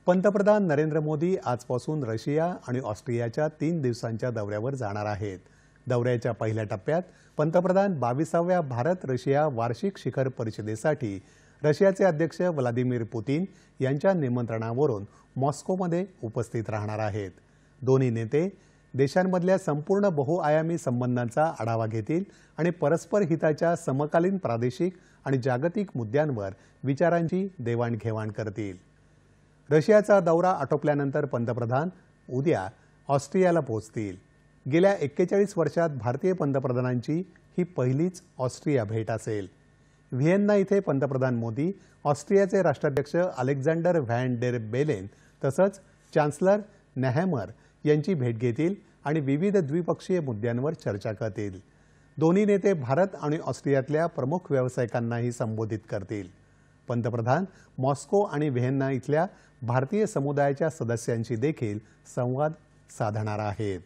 पंतप्रधान नरेंद्र मोदी आजपासून रशिया आणि ऑस्ट्रियाच्या 3 दिवसांच्या दौऱ्यावर जाणार आहेत। दौऱ्याच्या पहिल्या टप्प्यात पंतप्रधान 22व्या भारत रशिया वार्षिक शिखर परिषदेसाठी रशियाचे अध्यक्ष व्लादिमीर पुतिन यांच्या निमंत्रणावरून मॉस्कोमध्ये उपस्थित राहणार आहेत। दोन्ही नेते देशांमधल्या संपूर्ण बहुआयामी संबंधांचा आढावा घेतील आणि परस्पर हिताच्या समकालीन प्रादेशिक आणि जागतिक मुद्द्यांवर विचारांची देवाणघेवाण करतील। रशियाचा दौरा आटोपल्यानंतर पंतप्रधान उद्या ऑस्ट्रियाला पोहोचतील। गेल्या 41 वर्षात भारतीय पंतप्रधानांची ही पहिलीच ऑस्ट्रिया भेट असेल। व्हिएन्ना इथे पंतप्रधान मोदी ऑस्ट्रियाचे राष्ट्राध्यक्ष अलेक्झांडर व्हॅन डेर बेलेन तसंच चान्सलर नेहॅमर यांची भेट घेतील आणि विविध द्विपक्षीय मुद्द्यांवर चर्चा करतील। दोन्ही नेते भारत आणि ऑस्ट्रियातल्या प्रमुख व्यावसायिकांनाही संबोधित करतील। पंतप्रधान मॉस्को आणि व्हिएन्ना इथल्या भारतीय समुदायाच्या सदस्यांशी देखील संवाद साधणार आहेत।